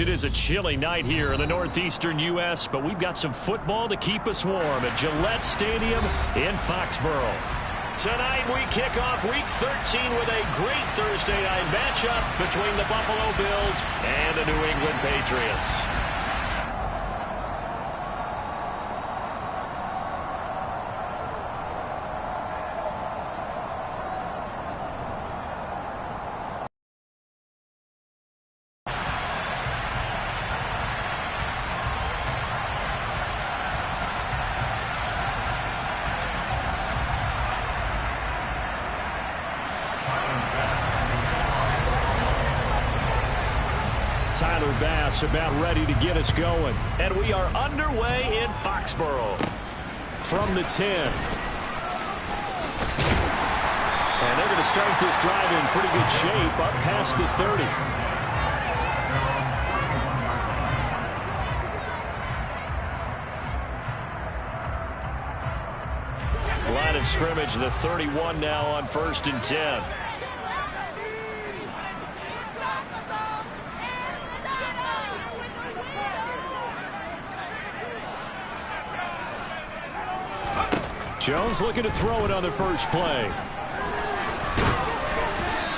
It is a chilly night here in the northeastern U.S., but we've got some football to keep us warm at Gillette Stadium in Foxborough. Tonight we kick off Week 13 with a great Thursday night matchup between the Buffalo Bills and the New England Patriots. Tyler Bass about ready to get us going. And we are underway in Foxborough. From the 10. And they're going to start this drive in pretty good shape up past the 30. Line of scrimmage, the 31 now on 1st and 10. Jones looking to throw it on the first play.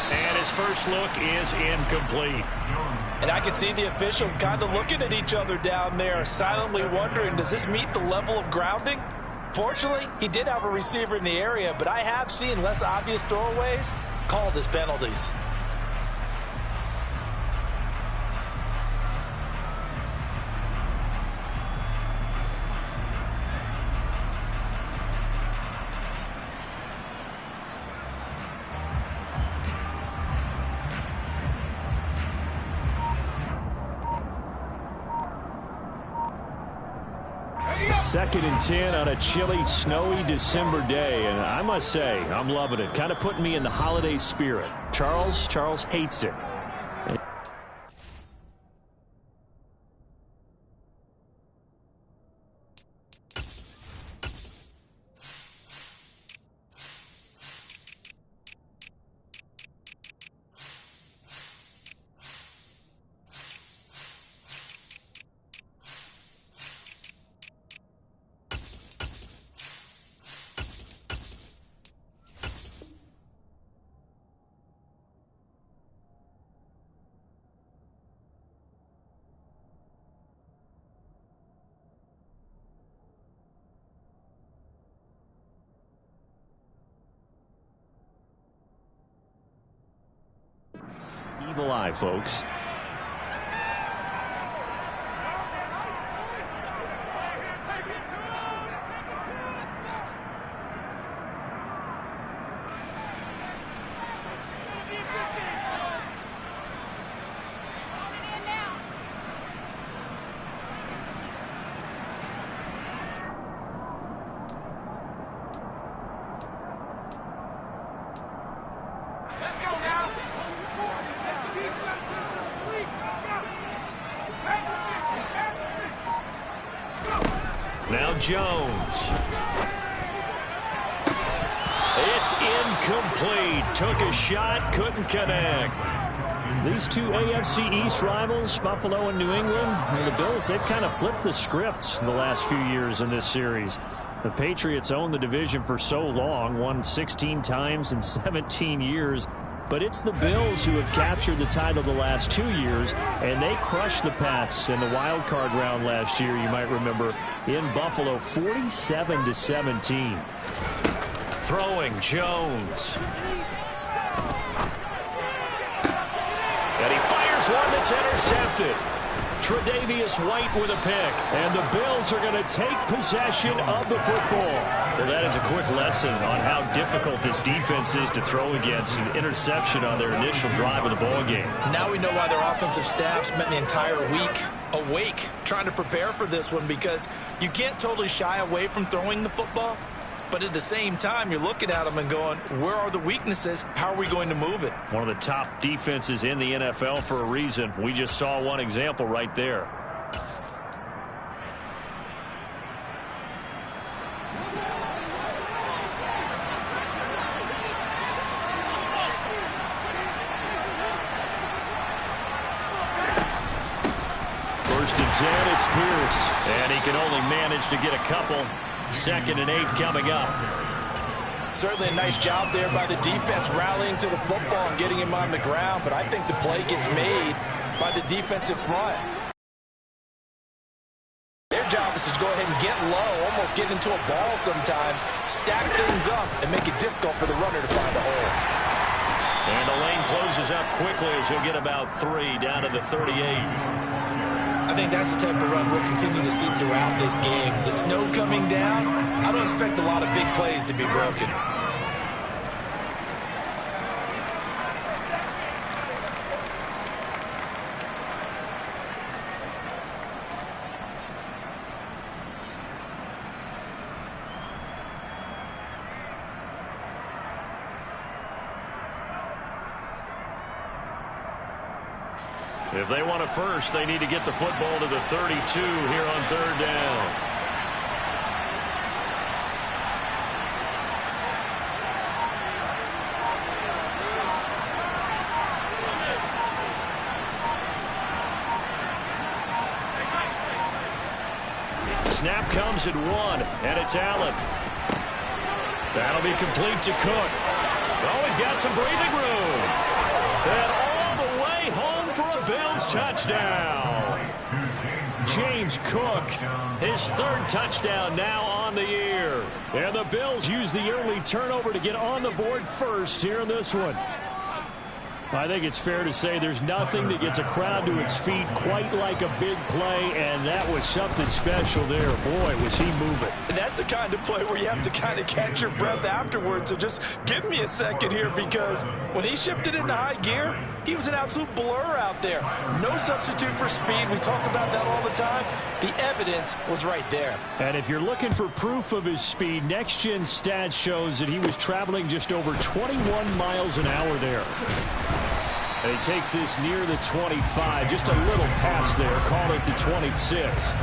And his first look is incomplete. And I can see the officials kind of looking at each other down there, silently wondering, does this meet the level of grounding? Fortunately, he did have a receiver in the area, but I have seen less obvious throwaways called as penalties. Second and 10 on a chilly, snowy December day, and I must say, I'm loving it. Kind of putting me in the holiday spirit. Charles hates it. Evil eye, folks. Now Jones. It's incomplete. Took a shot, couldn't connect. These two AFC East rivals, Buffalo and New England, and the Bills, they've kind of flipped the script in the last few years in this series. The Patriots owned the division for so long, won 16 times in 17 years. But it's the Bills who have captured the title the last 2 years, and they crushed the Pats in the wild card round last year, you might remember, in Buffalo, 47-17. Throwing Jones. And he fires one that's intercepted. Tre'Davious White with a pick, and the Bills are going to take possession of the football. Well, that is a quick lesson on how difficult this defense is to throw against. An interception on their initial drive of the ball game. Now we know why their offensive staff spent the entire week awake trying to prepare for this one, because you can't totally shy away from throwing the football. But at the same time, you're looking at them and going, where are the weaknesses? How are we going to move it? One of the top defenses in the NFL for a reason. We just saw one example right there. First and 10, it's Pierce. And he can only manage to get a couple. 2nd and 8 coming up. Certainly a nice job there by the defense rallying to the football and getting him on the ground, but I think the play gets made by the defensive front. Their job is to go ahead and get low, almost get into a ball sometimes, stack things up, and make it difficult for the runner to find a hole. And the lane closes up quickly as he'll get about 3 down to the 38. I think that's the type of run we'll continue to see throughout this game. The snow coming down, I don't expect a lot of big plays to be broken. If they want a first, they need to get the football to the 32 here on 3rd down. Snap comes at 1, and it's Allen. That'll be complete to Cook. Oh, he's got some breathing room. And Bills touchdown. James Cook, his 3rd touchdown now on the year. And the Bills use the early turnover to get on the board first here in this one. I think it's fair to say there's nothing that gets a crowd to its feet quite like a big play, and that was something special there. Boy, was he moving. And that's the kind of play where you have to kind of catch your breath afterwards. So just give me a second here, because when he shifted into high gear, he was an absolute blur out there. No substitute for speed. We talk about that all the time. The evidence was right there. And if you're looking for proof of his speed, Next Gen Stats shows that he was traveling just over 21 miles an hour there. And he takes this near the 25, just a little past there, called it the 26.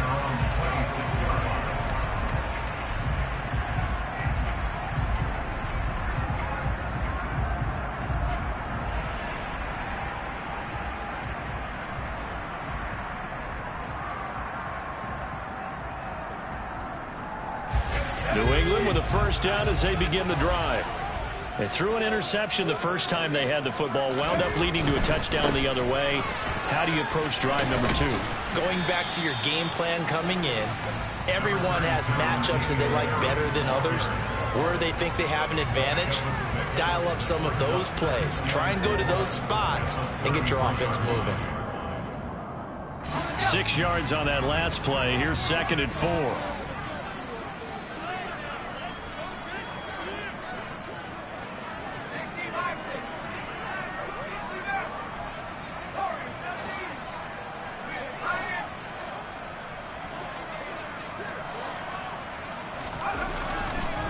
New England with a first down as they begin the drive. They threw an interception the first time they had the football, wound up leading to a touchdown the other way. How do you approach drive number 2? Going back to your game plan coming in, everyone has matchups that they like better than others, where they think they have an advantage. Dial up some of those plays. Try and go to those spots and get your offense moving. 6 yards on that last play. Here's 2nd and 4.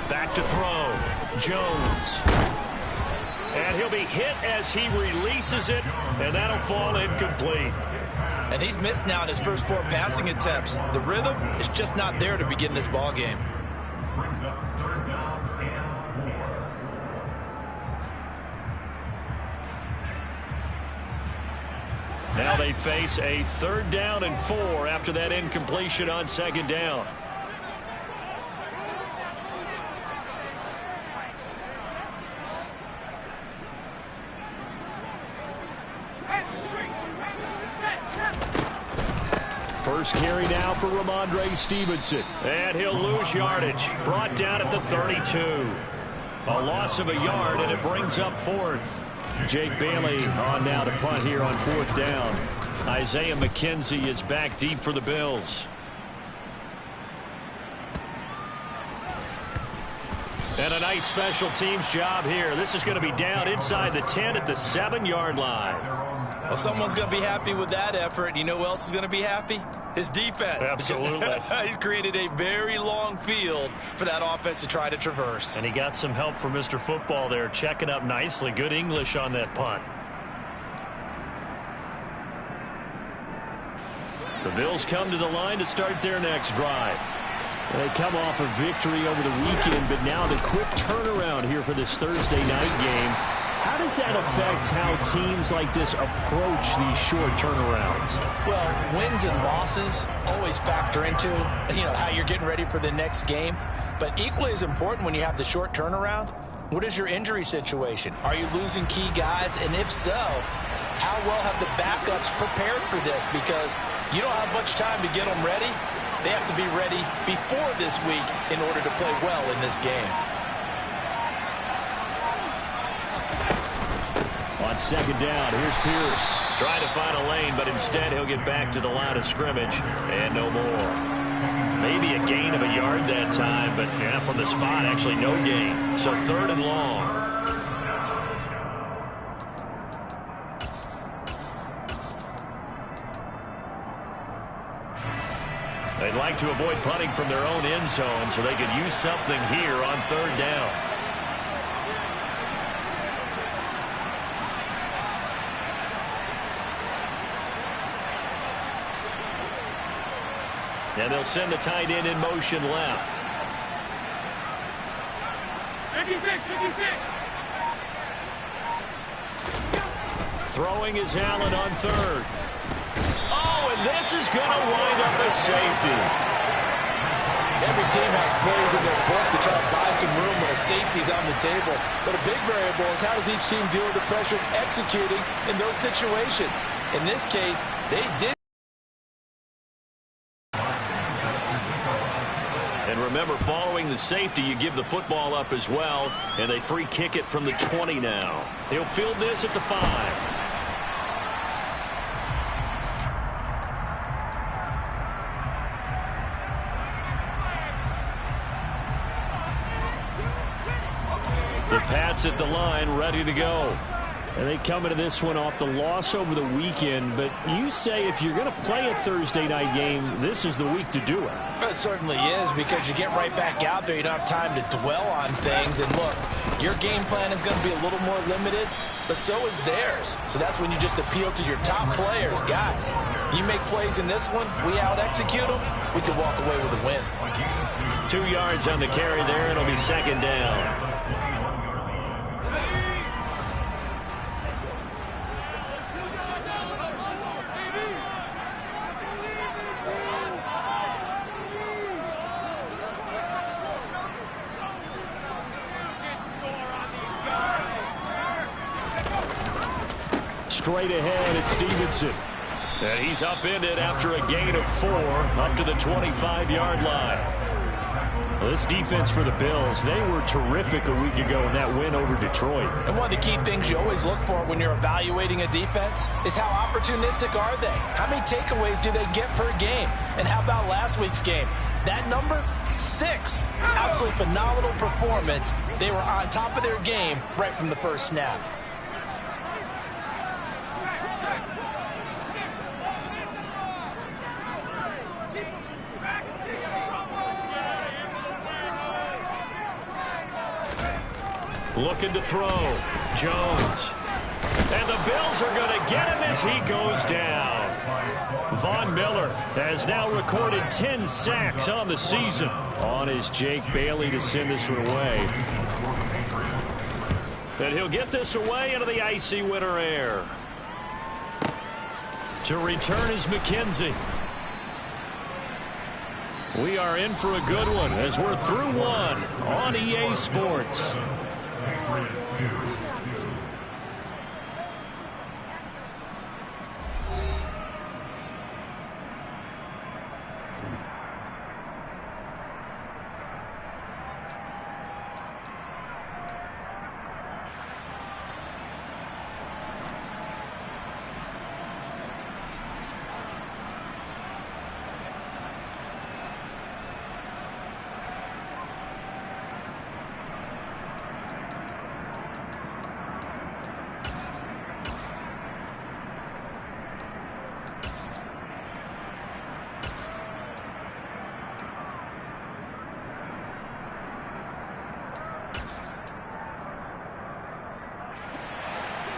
Back to throw. Jones. And he'll be hit as he releases it, and that'll fall incomplete. And he's missed now in his first 4 passing attempts. The rhythm is just not there to begin this ball game. Now they face a 3rd down and 4 after that incompletion on 2nd down. First carry now for Ramondre Stevenson. And he'll lose yardage. Brought down at the 32. A loss of a yard, and it brings up 4th. Jake Bailey on now to punt here on 4th down. Isaiah McKenzie is back deep for the Bills. And a nice special teams job here. This is going to be down inside the 10 at the 7-yard line. Well, someone's going to be happy with that effort. You know who else is going to be happy? His defense. Absolutely. He's created a very long field for that offense to try to traverse. And he got some help from Mr. Football there, checking up nicely. Good English on that punt. The Bills come to the line to start their next drive. They come off a victory over the weekend, but now the quick turnaround here for this Thursday night game. How does that affect how teams like this approach these short turnarounds? Well, wins and losses always factor into, how you're getting ready for the next game. But equally as important when you have the short turnaround, what is your injury situation? Are you losing key guys? And if so, how well have the backups prepared for this? Because you don't have much time to get them ready. They have to be ready before this week in order to play well in this game. On second down, here's Pierce. Trying to find a lane, but instead he'll get back to the line of scrimmage. And no more. Maybe a gain of a yard that time, but from the spot, actually no gain. So 3rd and long. They'd like to avoid punting from their own end zone so they could use something here on 3rd down. And they'll send the tight end in motion left. 56. Throwing is Allen on 3rd. Oh, and this is going to wind up a safety. Every team has plays in their book to try to buy some room when a safety's on the table. But a big variable is how does each team deal with the pressure of executing in those situations. In this case, they did. And remember, following the safety, you give the football up as well, and they free kick it from the 20 now. He'll field this at the 5. The Pats at the line, ready to go. And they come into this one off the loss over the weekend. But you say if you're going to play a Thursday night game, this is the week to do it. It certainly is, because you get right back out there. You don't have time to dwell on things. And look, your game plan is going to be a little more limited, but so is theirs. So that's when you just appeal to your top players. Guys, you make plays in this one, we out-execute them, we can walk away with a win. 2 yards on the carry there. It'll be 2nd down. Straight ahead, it's Stevenson. And he's upended after a gain of 4 up to the 25-yard line. Well, this defense for the Bills, they were terrific a week ago in that win over Detroit. And one of the key things you always look for when you're evaluating a defense is how opportunistic are they? How many takeaways do they get per game? And how about last week's game? That number, 6. Absolutely phenomenal performance. They were on top of their game right from the first snap. Looking to throw. Jones. And the Bills are going to get him as he goes down. Von Miller has now recorded 10 sacks on the season. On is Jake Bailey to send this one away. And he'll get this away into the icy winter air. To return is McKenzie. We are in for a good one as we're through one on EA Sports.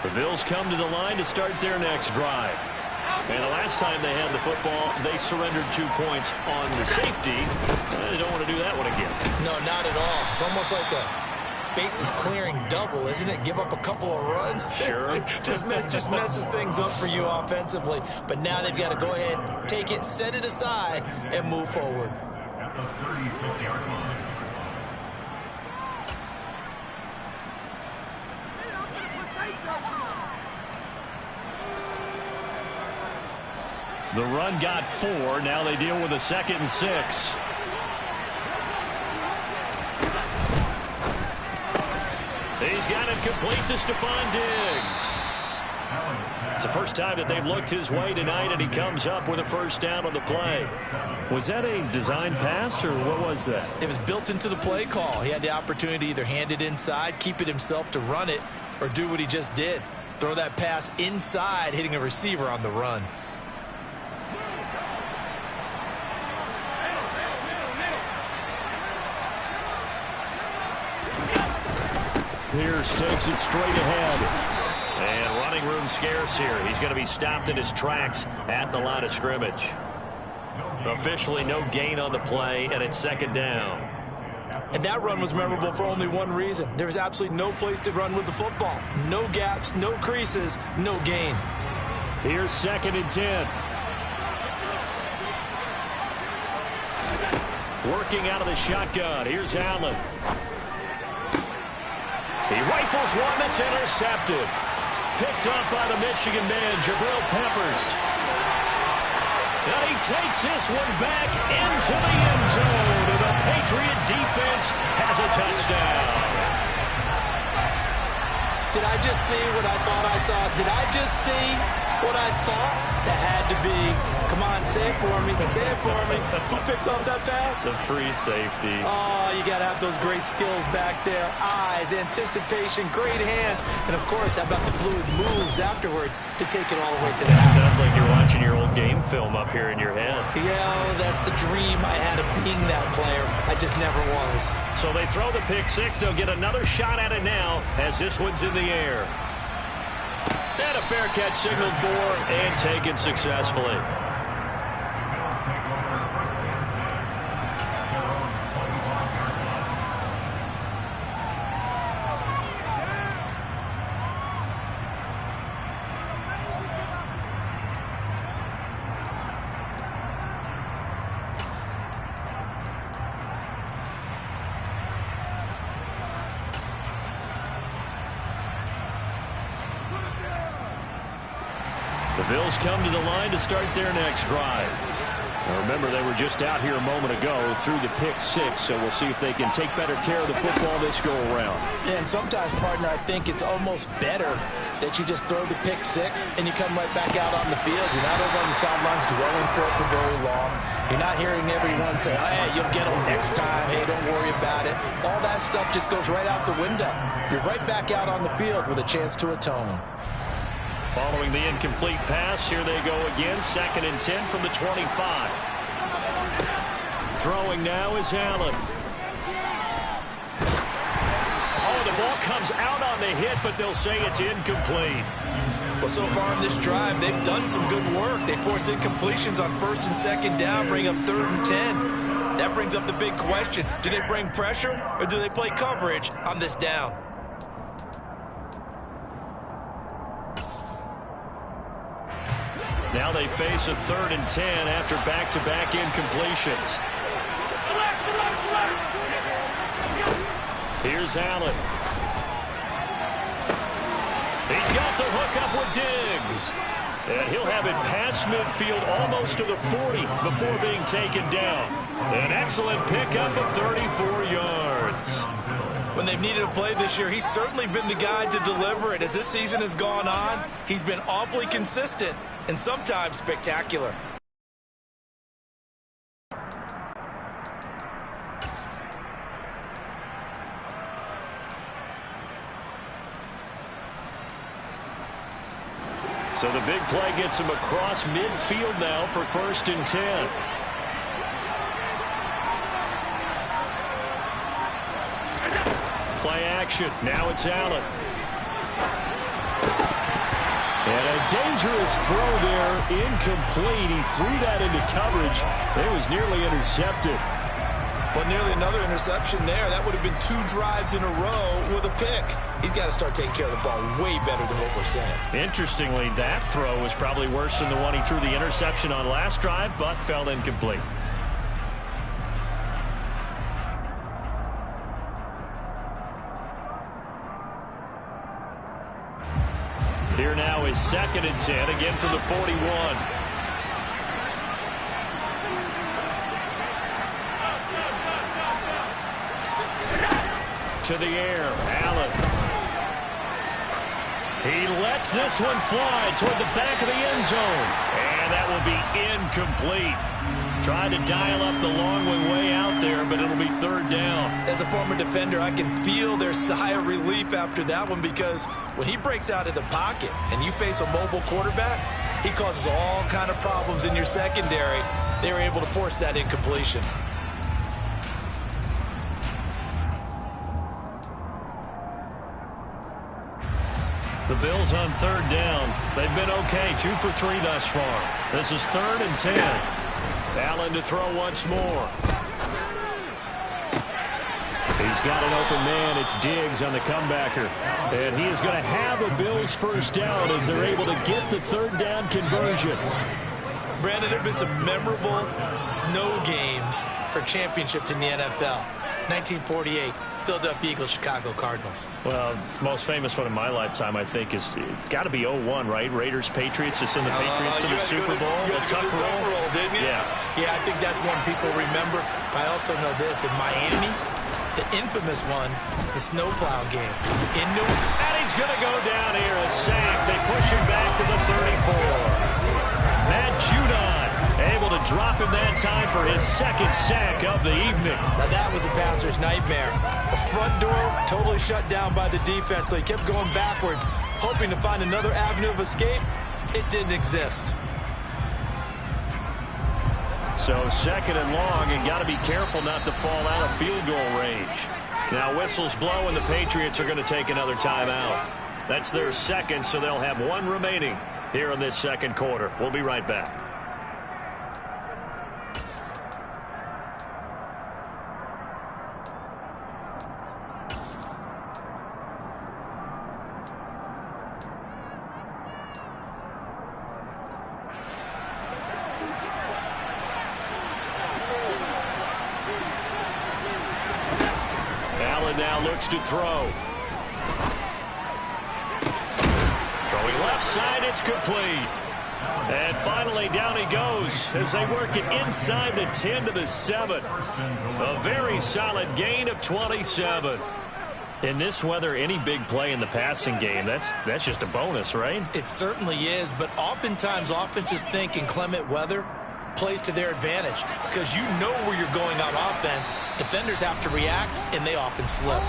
The Bills come to the line to start their next drive. And the last time they had the football, they surrendered 2 points on the safety. They don't want to do that one again. No, not at all. It's almost like a bases clearing double, isn't it? Give up a couple of runs. Sure. just messes things up for you offensively. But now they've got to go ahead, take it, set it aside, and move forward. At the 36-yard line. The run got 4. Now they deal with a 2nd and 6. He's got it complete to Stephon Diggs. It's the first time that they've looked his way tonight, and he comes up with a first down on the play. Was that a design pass, or what was that? It was built into the play call. He had the opportunity to either hand it inside, keep it himself to run it, or do what he just did. Throw that pass inside, hitting a receiver on the run. Pierce takes it straight ahead. And running room scarce here. He's going to be stopped in his tracks at the line of scrimmage. Officially no gain on the play, and it's 2nd down. And that run was memorable for only one reason. There was absolutely no place to run with the football. No gaps, no creases, no gain. Here's 2nd and 10. Working out of the shotgun. Here's Allen. He rifles one that's intercepted. Picked up by the Michigan man, Jabril Peppers. And he takes this one back into the end zone. And the Patriot defense has a touchdown. Did I just see what I thought I saw? Did I just see what I thought? That had to be. Come on, say it for me. Say it for me. Who picked up that pass? The free safety. Oh, you got to have those great skills back there. Eyes, anticipation, great hands. And, of course, how about the fluid moves afterwards to take it all the way to the house? Sounds like you're watching your old game film up here in your head. Yeah, that's the dream I had of being that player. I just never was. So they throw the pick six. They'll get another shot at it now as this one's in the air. And a fair catch signaled for and taken successfully. The Bills come to the line to start their next drive. Now remember, they were just out here a moment ago through the pick six, so we'll see if they can take better care of the football this go-around. Yeah, and sometimes, partner, I think it's almost better that you just throw the pick six and you come right back out on the field. You're not over on the sidelines dwelling for it for very long. You're not hearing everyone say, hey, you'll get them next time. Hey, don't worry about it. All that stuff just goes right out the window. You're right back out on the field with a chance to atone. Following the incomplete pass, here they go again. 2nd and 10 from the 25. Throwing now is Allen. Oh, the ball comes out on the hit, but they'll say it's incomplete. Well, so far in this drive, they've done some good work. They force incompletions on 1st and 2nd down, bring up 3rd and 10. That brings up the big question. Do they bring pressure or do they play coverage on this down? Now they face a 3rd and 10 after back-to-back incompletions. Here's Allen. He's got the hook up with Diggs. And he'll have it past midfield almost to the 40 before being taken down. An excellent pickup of 34 yards. When they've needed a play this year, he's certainly been the guy to deliver it. As this season has gone on, he's been awfully consistent and sometimes spectacular. So the big play gets him across midfield now for 1st and 10. Play action. Now it's Allen. And a dangerous throw there. Incomplete. He threw that into coverage. It was nearly intercepted. Well, nearly another interception there. That would have been 2 drives in a row with a pick. He's got to start taking care of the ball way better than what we're saying. Interestingly, that throw was probably worse than the one he threw the interception on last drive, but fell incomplete. Here now is 2nd and 10, again from the 41. To the air, Allen. He lets this one fly toward the back of the end zone. And that will be incomplete. Tried to dial up the long way out there, but it'll be 3rd down. As a former defender, I can feel their sigh of relief after that one, because when he breaks out of the pocket and you face a mobile quarterback, he causes all kind of problems in your secondary. They were able to force that incompletion. The Bills on 3rd down. They've been okay, 2 for 3 thus far. This is 3rd and 10. Allen to throw once more. He's got an open man. It's Diggs on the comebacker. And he is going to have a Bills 1st down as they're able to get the 3rd down conversion. Brandon, there have been some memorable snow games for championships in the NFL. 1948. Philadelphia Eagles, Chicago Cardinals. Well, the most famous one in my lifetime, I think, is got to be 01, right? Raiders, Patriots, to send the Patriots to the Super Bowl. The tuck roll, didn't you? Yeah. Yeah, I think that's one people remember. I also know this. In Miami, the infamous one, the snowplow game. In New York. And he's going to go down here, a sack. They push him back to the 34. Matt Judon able to drop him that time for his 2nd sack of the evening. Now that was a passer's nightmare. The front door totally shut down by the defense, so he kept going backwards, hoping to find another avenue of escape. It didn't exist. So 2nd and long, and got to be careful not to fall out of field goal range. Now whistles blow, and the Patriots are going to take another timeout. That's their 2nd, so they'll have 1 remaining here in this 2nd quarter. We'll be right back. Now looks to throw. Throwing left side, it's complete. And finally down he goes as they work it inside the 10 to the 7. A very solid gain of 27. In this weather, any big play in the passing game, that's just a bonus, right? It certainly is, but oftentimes offenses think in clement weather plays to their advantage, because you know where you're going on offense. Defenders have to react, and they often slip.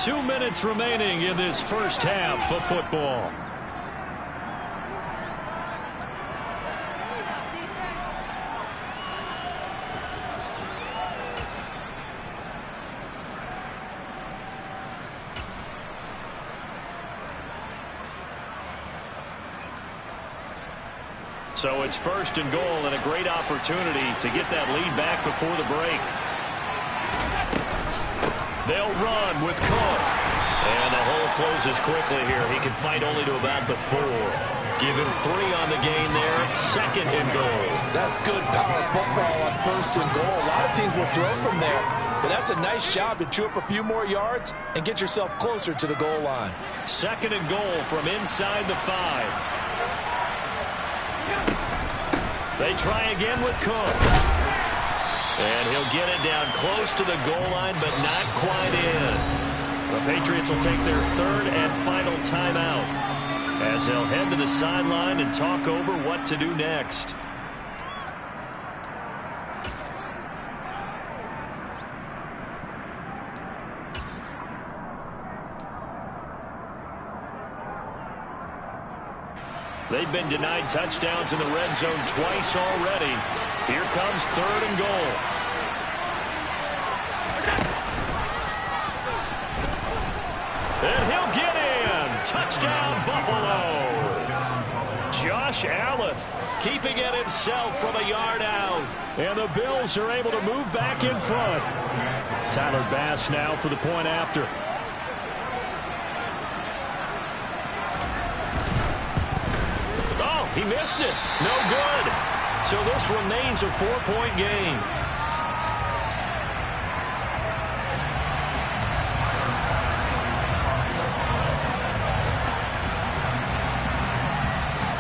2 minutes remaining in this 1st half of football. So it's 1st and goal, and a great opportunity to get that lead back before the break. They'll run with Cook. And the hole closes quickly here. He can fight only to about the 4. Give him 3 on the gain there. 2nd and goal. That's good power football on 1st and goal. A lot of teams will throw from there, but that's a nice job to chew up a few more yards and get yourself closer to the goal line. 2nd and goal from inside the 5. They try again with Cook. And he'll get it down close to the goal line, but not quite in. The Patriots will take their 3rd and final timeout as they'll head to the sideline and talk over what to do next. They've been denied touchdowns in the red zone twice already. Here comes 3rd and goal. And he'll get in. Touchdown, Buffalo. Josh catch. Allen keeping it himself from a yard out. And the Bills are able to move back in front. Tyler Bass now for the point after. Oh, he missed it. No good. So this remains a 4-point game.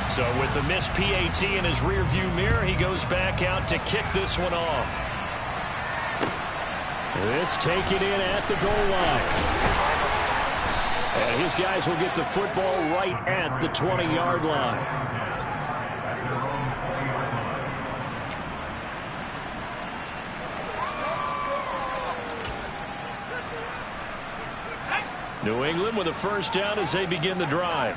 So with the missed PAT in his rearview mirror, he goes back out to kick this one off. This taken in at the goal line. And his guys will get the football right at the 20-yard line. New England with a first down as they begin the drive.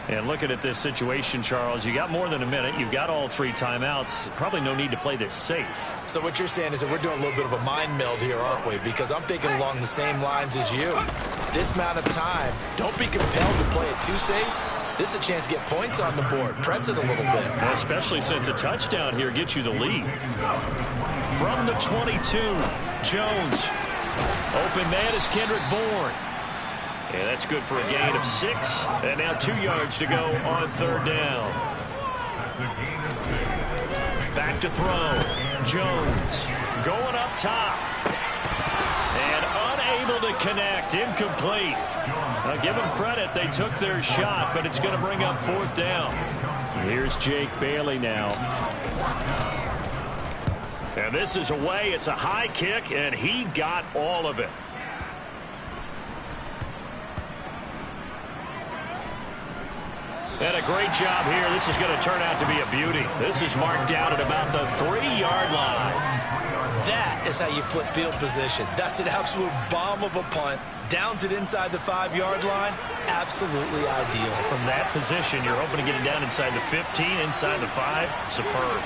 And looking at this situation, Charles, you got more than a minute. You've got all 3 timeouts. Probably no need to play this safe. So what you're saying is that we're doing a little bit of a mind meld here, aren't we? Because I'm thinking along the same lines as you. This amount of time, don't be compelled to play it too safe. This is a chance to get points on the board. Press it a little bit. Well, especially since a touchdown here gets you the lead. From the 22, Jones. Open man is Kendrick Bourne. And that's good for a gain of 6. And now 2 yards to go on third down. Back to throw. Jones going up top. And unable to connect. Incomplete. Now give them credit. They took their shot, but it's going to bring up fourth down. Here's Jake Bailey now. And this is away. It's a high kick, and he got all of it. And a great job here. This is going to turn out to be a beauty. This is marked down at about the 3-yard line. That is how you flip field position. That's an absolute bomb of a punt. Downs it inside the 5-yard line. Absolutely ideal. From that position, you're hoping to get it down inside the 15, inside the 5. Superb.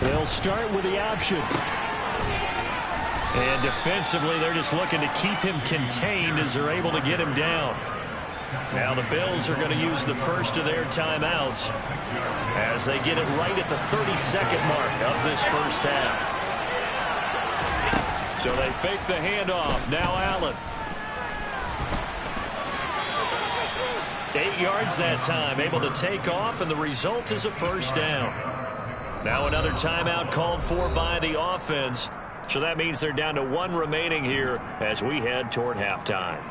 They'll start with the option. And defensively, they're just looking to keep him contained as they're able to get him down. Now the Bills are going to use the first of their timeouts as they get it right at the 32nd mark of this first half. So they fake the handoff. Now Allen. 8 yards that time, able to take off, and the result is a first down. Now another timeout called for by the offense. So that means they're down to 1 remaining here as we head toward halftime.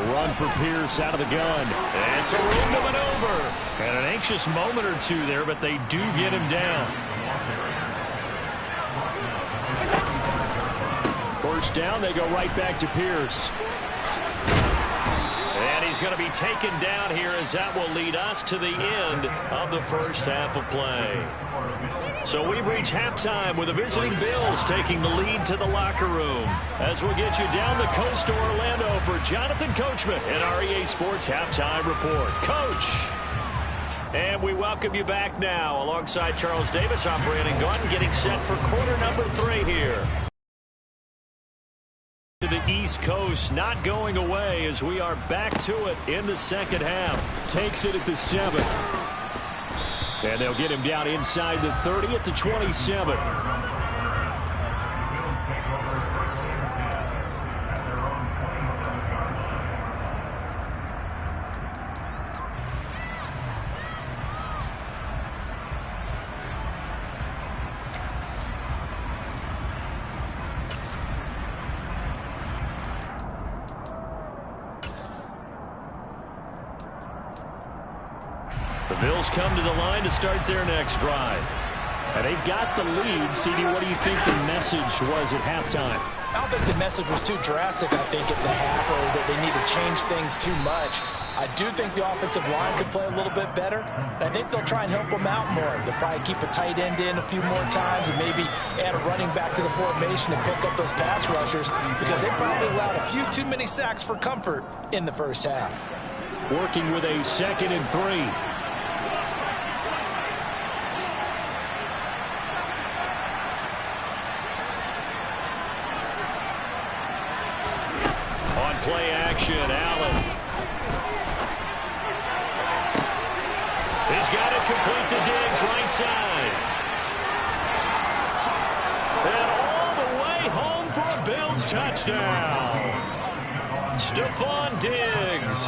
Run for Pierce out of the gun. And it's a room to maneuver. And an anxious moment or two there, but they do get him down. First down, they go right back to Pierce. And he's going to be taken down here as that will lead us to the end of the first half of play. So we've reached halftime with the visiting Bills taking the lead to the locker room. As we'll get you down the coast to Orlando for Jonathan Coachman and our EA Sports Halftime Report. Coach! And we welcome you back now alongside Charles Davis. I'm Brandon Gunn getting set for quarter number 3 here. To the East Coast, not going away as we are back to it in the second half. Takes it at the 7. And they'll get him down inside the 30 at the 27. The Bills come to the line to start their next drive. And they've got the lead. CD, what do you think the message was at halftime? I don't think the message was too drastic, I think, at the half, or that they need to change things too much. I do think the offensive line could play a little bit better. And I think they'll try and help them out more. They'll probably keep a tight end in a few more times and maybe add a running back to the formation and pick up those pass rushers because they probably allowed a few too many sacks for comfort in the first half. Working with a 2nd and 3. play action. Allen. He's got it complete to Diggs, right side. And all the way home for a Bills touchdown. Stephon Diggs,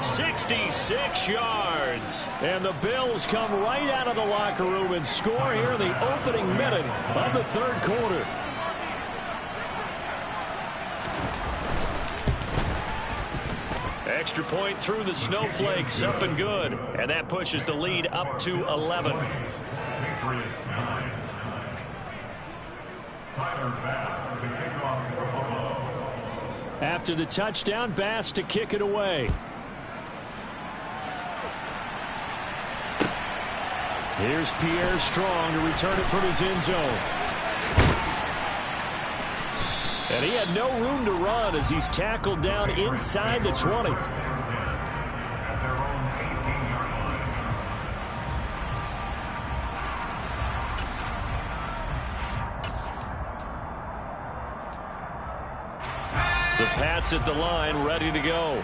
66 yards. And the Bills come right out of the locker room and score here in the opening minute of the third quarter. Extra point through the snowflakes, up and good. And that pushes the lead up to 11. Patriots 9. Tyler Bass, the kickoff for Buffalo. After the touchdown, Bass to kick it away. Here's Pierre Strong to return it from his end zone. And he had no room to run as he's tackled down inside the 20. The Pats at the line, ready to go.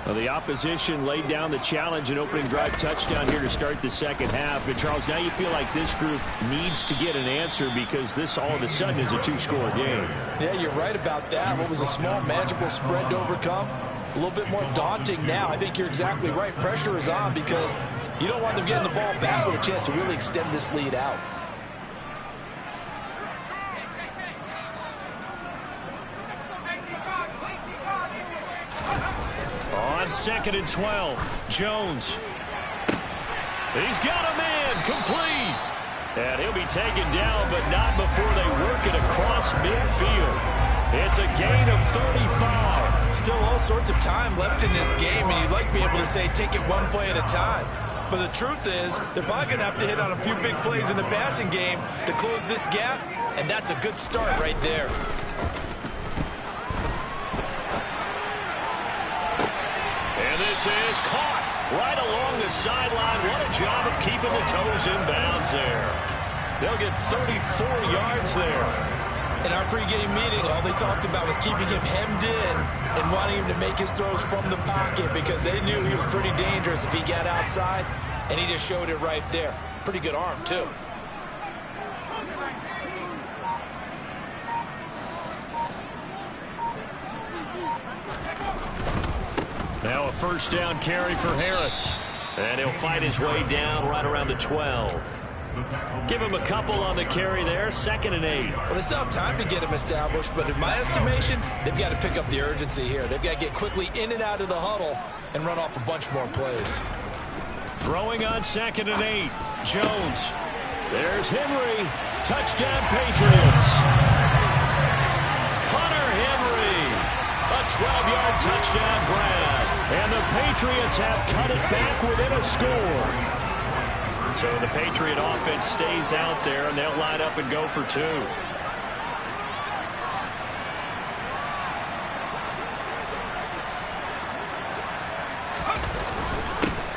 Well, the opposition laid down the challenge and opening drive touchdown here to start the second half. And, Charles, now you feel like this group needs to get an answer because this all of a sudden is a two-score game. Yeah, you're right about that. What was a small, manageable spread to overcome? A little bit more daunting now. I think you're exactly right. Pressure is on because you don't want them getting the ball back with a chance to really extend this lead out. On 2nd and 12, Jones. He's got a man, complete. And he'll be taken down, but not before they work it across midfield. It's a gain of 35. Still all sorts of time left in this game, and you'd like to be able to say take it one play at a time. But the truth is, they're probably going to have to hit on a few big plays in the passing game to close this gap, and that's a good start right there. This is caught right along the sideline. What a job of keeping the toes in bounds there. They'll get 34 yards there. In our pregame meeting, all they talked about was keeping him hemmed in and wanting him to make his throws from the pocket because they knew he was pretty dangerous if he got outside, and he just showed it right there. Pretty good arm, too. Now a first down carry for Harris. And he'll fight his way down right around the 12. Give him a couple on the carry there. 2nd and 8. Well, they still have time to get him established, but in my estimation, they've got to pick up the urgency here. They've got to get quickly in and out of the huddle and run off a bunch more plays. Throwing on 2nd and 8. Jones. There's Henry. Touchdown, Patriots. Hunter Henry. A 12-yard touchdown grab. And the Patriots have cut it back within a score. So the Patriot offense stays out there, and they'll line up and go for 2.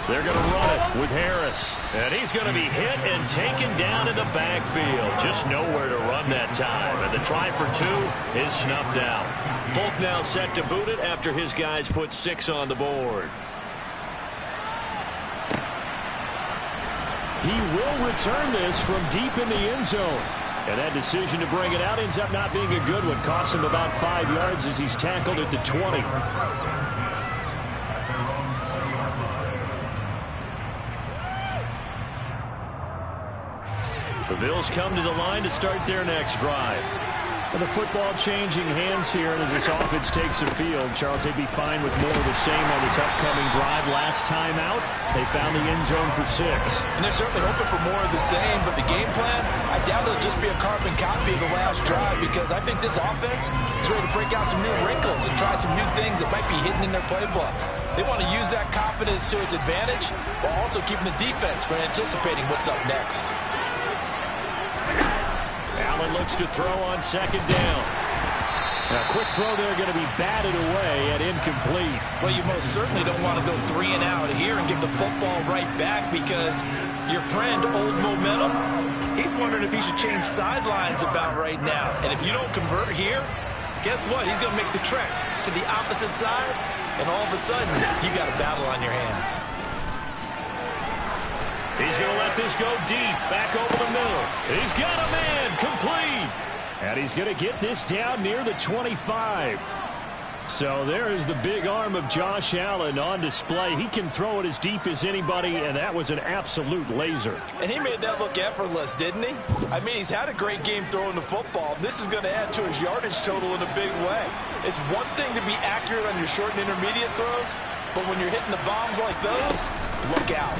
They're going to run it with Harris. And he's going to be hit and taken down in the backfield. Just nowhere to run that time. And the try for 2 is snuffed out. Folk now set to boot it after his guys put 6 on the board. He will return this from deep in the end zone. And that decision to bring it out ends up not being a good one. Costs him about 5 yards as he's tackled at the 20. The Bills come to the line to start their next drive. Well, the football changing hands here as this offense takes the field. Charles, they'd be fine with more of the same on this upcoming drive. Last time out, they found the end zone for 6. And they're certainly hoping for more of the same, but the game plan, I doubt it'll just be a carbon copy of the last drive because I think this offense is ready to break out some new wrinkles and try some new things that might be hidden in their playbook. They want to use that confidence to its advantage while also keeping the defense from anticipating what's up next. Allen looks to throw on 2nd down. A quick throw there going to be batted away and incomplete. Well, you most certainly don't want to go 3 and out here and give the football right back because your friend, Old Momentum, he's wondering if he should change sidelines about right now. And if you don't convert here, guess what? He's going to make the trek to the opposite side, and all of a sudden, you got a battle on your hands. He's going to let this go deep, back over the middle. He's got a man, complete. And he's going to get this down near the 25. So there is the big arm of Josh Allen on display. He can throw it as deep as anybody, and that was an absolute laser. And he made that look effortless, didn't he? I mean, he's had a great game throwing the football. This is going to add to his yardage total in a big way. It's one thing to be accurate on your short and intermediate throws, but when you're hitting the bombs like those, look out.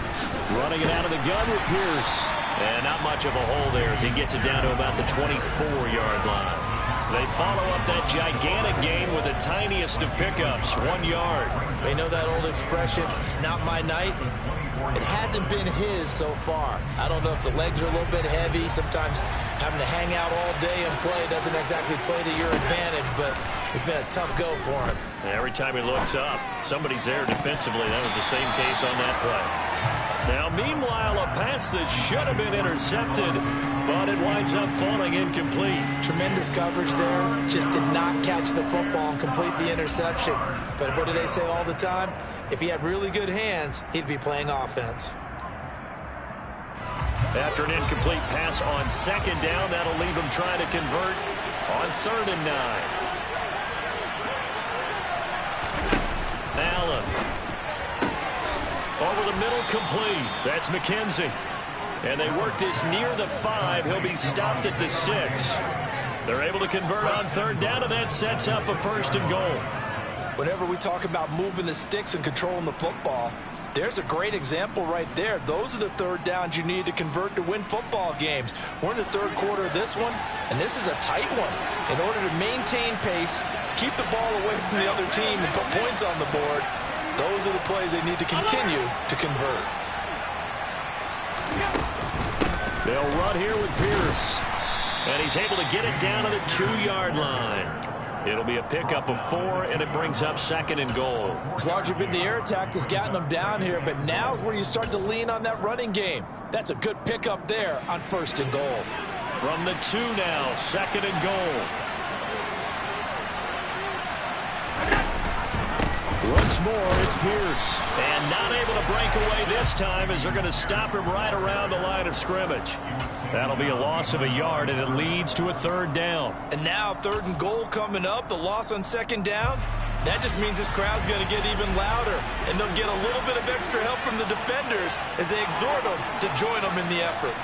Running it out of the gun with Pierce. And not much of a hole there as he gets it down to about the 24-yard line. They follow up that gigantic gain with the tiniest of pickups, 1 yard. They know that old expression, it's not my night. It hasn't been his so far. I don't know if the legs are a little bit heavy. Sometimes having to hang out all day and play doesn't exactly play to your advantage, but it's been a tough go for him. And every time he looks up, somebody's there defensively. That was the same case on that play. Now, meanwhile, a pass that should have been intercepted, but it winds up falling incomplete. Tremendous coverage there. Just did not catch the football and complete the interception. But what do they say all the time? If he had really good hands, he'd be playing offense. After an incomplete pass on second down, that'll leave him trying to convert on 3rd and 9. Allen. Over the middle, complete. That's McKenzie. And they work this near the 5. He'll be stopped at the 6. They're able to convert on 3rd down, and that sets up a 1st and goal. Whenever we talk about moving the sticks and controlling the football, there's a great example right there. Those are the 3rd downs you need to convert to win football games. We're in the 3rd quarter of this one, and this is a tight one. In order to maintain pace, keep the ball away from the other team, and put points on the board, those are the plays they need to continue to convert. They'll run here with Pierce. And he's able to get it down to the 2-yard line. It'll be a pickup of 4, and it brings up 2nd and goal. It's largely been the air attack that's gotten them down here, but now is where you start to lean on that running game. That's a good pickup there on 1st and goal. From the 2 now, 2nd and goal. Once more, it's Pierce. And not able to break away this time as they're going to stop him right around the line of scrimmage. That'll be a loss of a yard, and it leads to a 3rd down. And now 3rd and goal coming up, the loss on 2nd down. That just means this crowd's going to get even louder, and they'll get a little bit of extra help from the defenders as they exhort them to join them in the effort.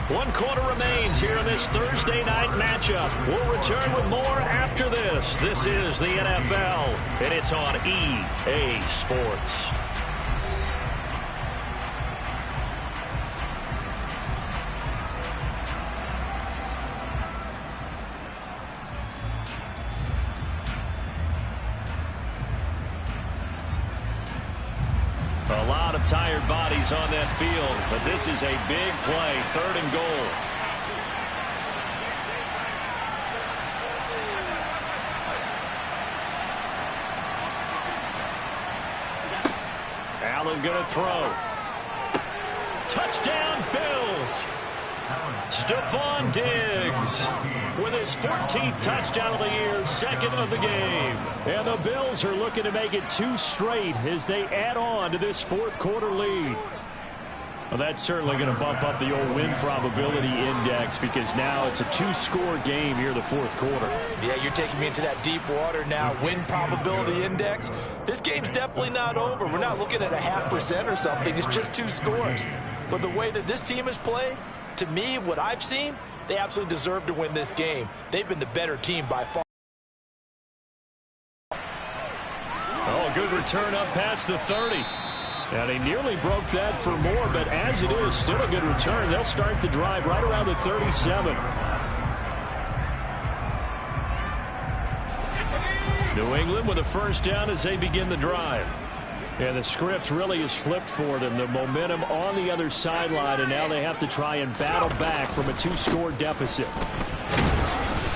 One quarter remains here in this Thursday night matchup. We'll return with more after this. This is the NFL, and it's on EA Sports. A lot of tired bodies on that field, but this is a big play, 3rd and goal. Allen going to throw. Touchdown, Bills. Stephon Diggs with his 14th touchdown of the year, 2nd of the game. And the Bills are looking to make it 2 straight as they add on to this 4th quarter lead. Well, that's certainly going to bump up the old win probability index because now it's a 2-score game here in the 4th quarter. Yeah, you're taking me into that deep water now. Win probability index. This game's definitely not over. We're not looking at a 0.5% or something. It's just 2 scores. But the way that this team has played, to me, what I've seen, they absolutely deserve to win this game. They've been the better team by far. Oh, good return up past the 30. And he nearly broke that for more, but as it is, still a good return. They'll start the drive right around the 37. New England with a 1st down as they begin the drive. And the script really is flipped for them. The momentum on the other sideline, and now they have to try and battle back from a 2-score deficit.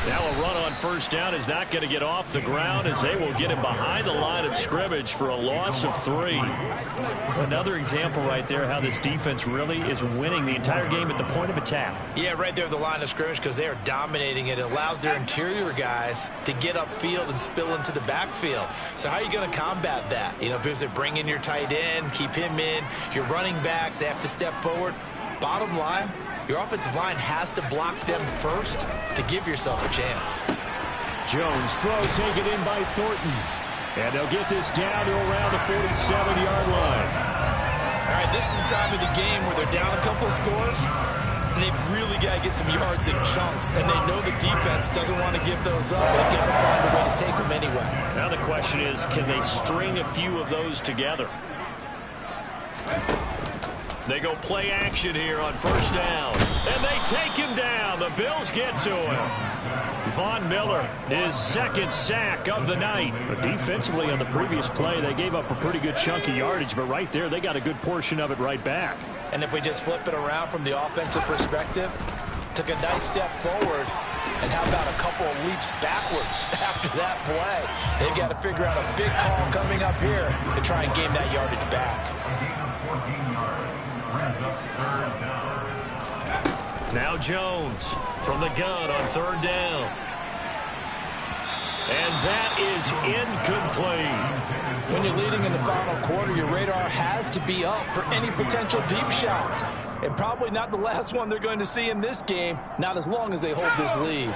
Now Now a run on first down is not going to get off the ground as they will get him behind the line of scrimmage for a loss of 3. Another example right there how this defense really is winning the entire game at the point of attack. Yeah, right there at the line of scrimmage because they are dominating it. It allows their interior guys to get upfield and spill into the backfield. So how are you going to combat that? You know, because they bring in your tight end, keep him in. Your running backs, they have to step forward. Bottom line, your offensive line has to block them first to give yourself a chance. Jones throw taken in by Thornton. And they'll get this down to around the 47-yard line. All right, this is the time of the game where they're down a couple of scores, and they've really got to get some yards in chunks, and they know the defense doesn't want to give those up. They've got to find a way to take them anyway. Now the question is, can they string a few of those together? They go play action here on first down. And they take him down. The Bills get to him. Von Miller, his second sack of the night. But defensively on the previous play, they gave up a pretty good chunk of yardage. But right there, they got a good portion of it right back. And if we just flip it around from the offensive perspective, took a nice step forward. And how about a couple of leaps backwards after that play? They've got to figure out a big call coming up here to try and gain that yardage back. Now Jones from the gun on third down. And that is incomplete. When you're leading in the final quarter, your radar has to be up for any potential deep shots. And probably not the last one they're going to see in this game, not as long as they hold this lead.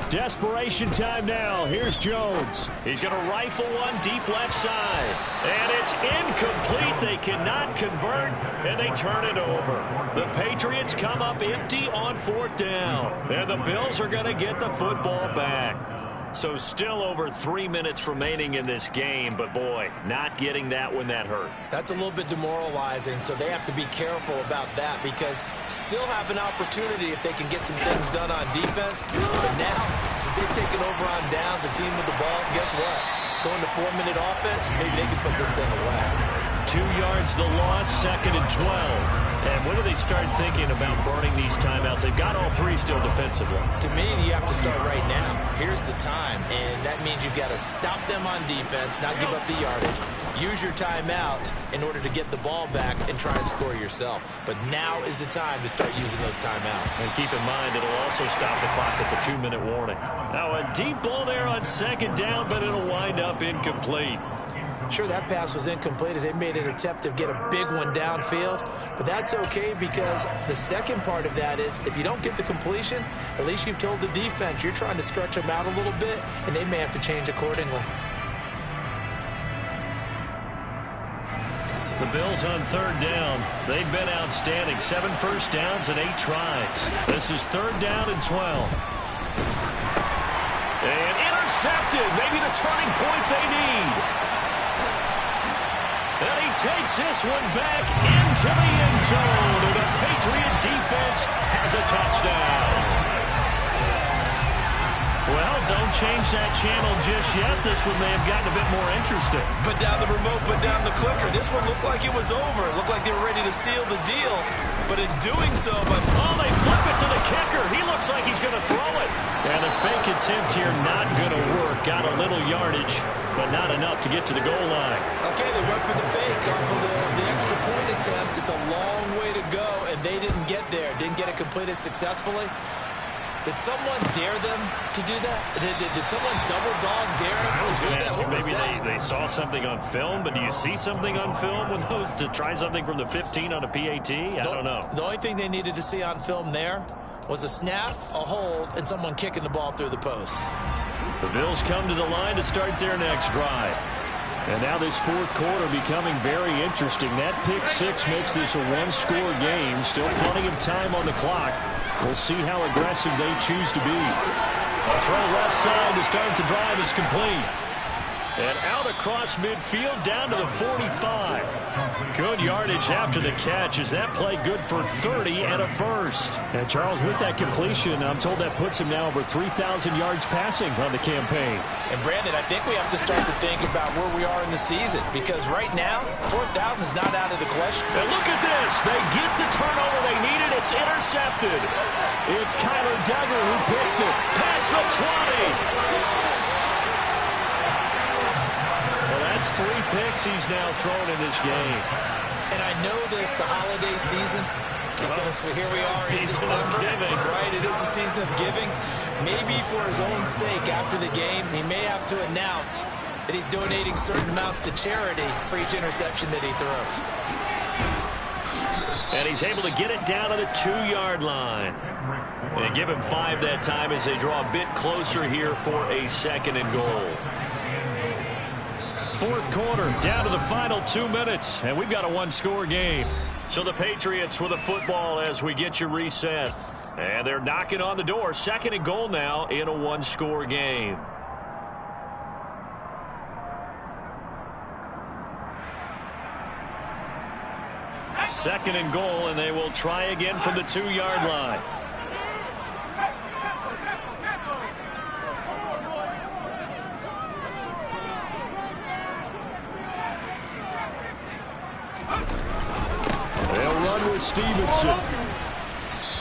Desperation time now. Here's Jones. He's going to rifle one deep left side. And it's incomplete. They cannot convert, and they turn it over. The Patriots come up empty on fourth down. And the Bills are going to get the football back. So still over 3 minutes remaining in this game, but boy, not getting that when that hurt. That's a little bit demoralizing, so they have to be careful about that because still have an opportunity if they can get some things done on defense. But now, since they've taken over on downs, a team with the ball, guess what? Going to 4-minute offense, maybe they can put this thing away. 2 yards the loss, 2nd and 12. And when do they start thinking about burning these timeouts? They've got all 3 still defensively. To me, you have to start right now. Here's the time, and that means you've got to stop them on defense, not give up the yardage, use your timeouts in order to get the ball back and try and score yourself. But now is the time to start using those timeouts. And keep in mind, it'll also stop the clock at the 2-minute warning. Now a deep ball there on 2nd down, but it'll wind up incomplete. Sure, that pass was incomplete as they made an attempt to get a big one downfield, but that's okay because the second part of that is if you don't get the completion, at least you've told the defense you're trying to stretch them out a little bit, and they may have to change accordingly. The Bills on 3rd down. They've been outstanding. 7 first downs and 8 tries. This is 3rd down and 12. And intercepted. Maybe the turning point they need. And he takes this one back into the end zone. And the Patriot defense has a touchdown. Well, don't change that channel just yet. This one may have gotten a bit more interesting. Put down the remote, put down the clicker. This one looked like it was over. It looked like they were ready to seal the deal. But in doing so, they flip it to the kicker. He looks like he's going to throw it. And the fake attempt here not going to work. Got a little yardage, but not enough to get to the goal line. Okay, they went for the fake off of the extra point attempt. It's a long way to go, and they didn't get there. Didn't get it completed successfully. Did someone dare them to do that? Did someone double dog dare them to do that? What was maybe that? they saw something on film, but do you see something on film with those to try something from the 15 on a PAT? I don't know. The only thing they needed to see on film there was a snap, a hold, and someone kicking the ball through the post. The Bills come to the line to start their next drive. And now this 4th quarter becoming very interesting. That pick 6 makes this a 1-score game. Still plenty of time on the clock. We'll see how aggressive they choose to be. A throw left side to start the drive is complete. And out across midfield down to the 45. Good yardage after the catch. Is that play good for 30 and a first? And Charles, with that completion, I'm told that puts him now over 3,000 yards passing on the campaign. And Brandon, I think we have to start to think about where we are in the season, because right now, 4,000 is not out of the question. And look at this. They get the turnover they needed. It's intercepted. It's Kyler Duggar who picks it. Past the 20. That's 3 picks he's now thrown in this game. And I know this, the holiday season, because here we are in December. Right, it is the season of giving. Maybe for his own sake, after the game, he may have to announce that he's donating certain amounts to charity for each interception that he throws. And he's able to get it down to the 2-yard line. And give him 5 that time as they draw a bit closer here for a 2nd and goal. 4th quarter, down to the final 2 minutes, and we've got a 1-score game. So the Patriots with the football as we get you reset. And they're knocking on the door. 2nd and goal now in a 1-score game. Second and goal, and they will try again from the 2-yard line. Stevenson.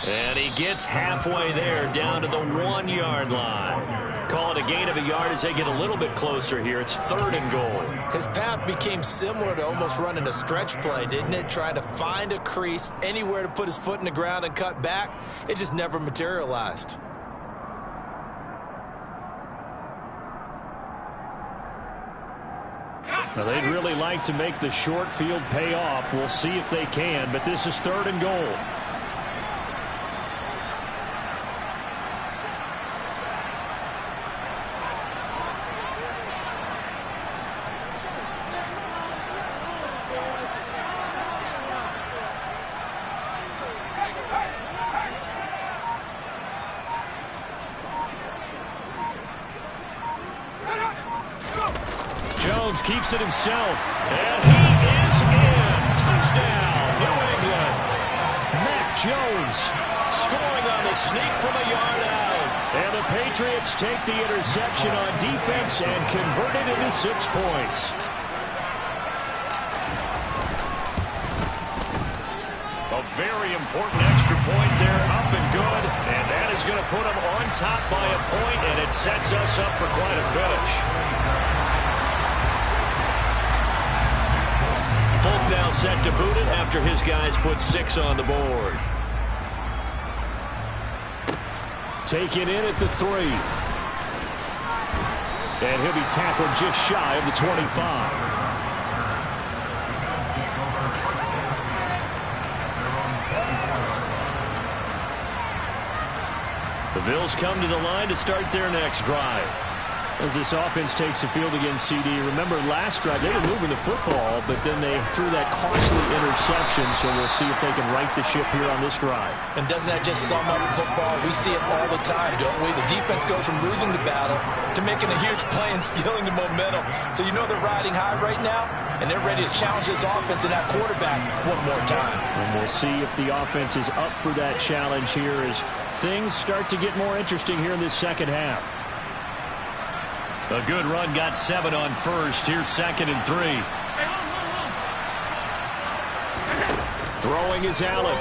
And he gets halfway there, down to the 1-yard line. Call it a gain of a yard as they get a little bit closer here. It's 3rd and goal. His path became similar to almost running a stretch play, didn't it? Trying to find a crease, anywhere to put his foot in the ground and cut back. It just never materialized. Now, they'd really like to make the short field pay off. We'll see if they can, but this is 3rd and goal. Keeps it himself, and he is in. Touchdown, New England. Mac Jones scoring on the sneak from a yard out. And the Patriots take the interception on defense and convert it into 6 points. A very important extra point there, up and good. And that is going to put them on top by a point, and it sets us up for quite a finish. Folk now set to boot it after his guys put 6 on the board. Taken in at the 3. And he'll be tackled just shy of the 25. The Bills come to the line to start their next drive. As this offense takes the field against CD, remember last drive they were moving the football, but then they threw that costly interception, so we'll see if they can right the ship here on this drive. And doesn't that just sum up football? We see it all the time, don't we? The defense goes from losing the battle to making a huge play and stealing the momentum. So you know they're riding high right now, and they're ready to challenge this offense and that quarterback one more time. And we'll see if the offense is up for that challenge here as things start to get more interesting here in this second half. A good run, got 7 on first. Here's 2nd and 3. Throwing is Allen.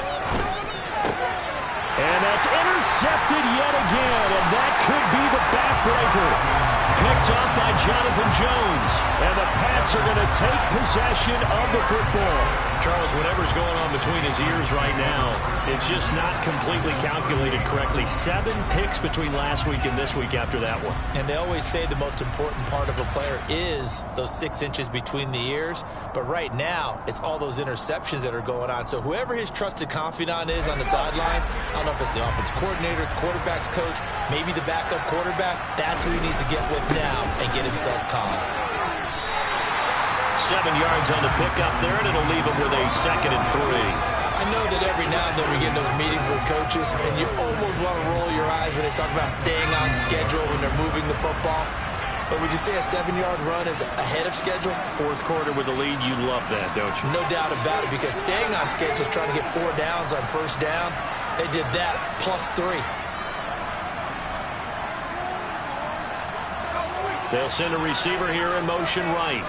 And that's intercepted yet again, and that could be the backbreaker. Picked off by Jonathan Jones. And the Pats are going to take possession of the football. Charles, whatever's going on between his ears right now, it's just not completely calculated correctly. 7 picks between last week and this week after that one. And they always say the most important part of a player is those 6 inches between the ears. But right now, it's all those interceptions that are going on. So whoever his trusted confidant is on the sidelines, I don't know if it's the offensive coordinator, the quarterback's coach, maybe the backup quarterback, that's who he needs to get with now and get himself calm. 7 yards on the pickup there, and it'll leave him with a 2nd and 3. I know that every now and then we get in those meetings with coaches, and you almost want to roll your eyes when they talk about staying on schedule when they're moving the football. But would you say a 7-yard run is ahead of schedule? Fourth quarter with the lead, you love that, don't you? No doubt about it, because staying on schedule is trying to get 4 downs on first down. They did that +3. They'll send a receiver here in motion right.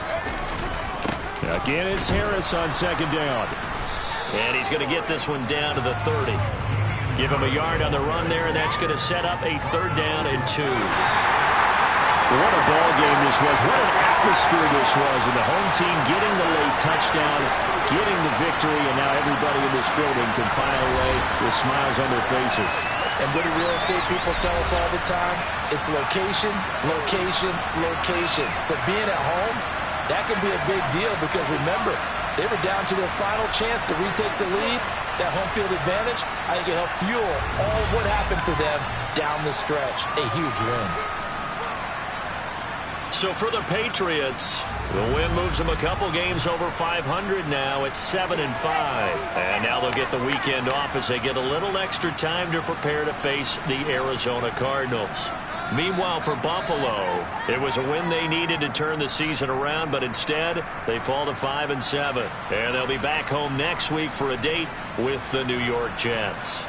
Again, it's Harris on second down. And he's going to get this one down to the 30. Give him a yard on the run there, and that's going to set up a 3rd down and 2. What a ball game this was. What an atmosphere this was. And the home team getting the late touchdown, getting the victory, and now everybody in this building can file away with smiles on their faces. And what do real estate people tell us all the time? It's location, location, location. So being at home, that can be a big deal because remember, they were down to their final chance to retake the lead. That home field advantage, I think it helped fuel all what happened for them down the stretch. A huge win. So for the Patriots, the win moves them a couple games over 500 now at 7-5. And now they'll get the weekend off as they get a little extra time to prepare to face the Arizona Cardinals. Meanwhile, for Buffalo, it was a win they needed to turn the season around, but instead they fall to 5-7. And they'll be back home next week for a date with the New York Jets.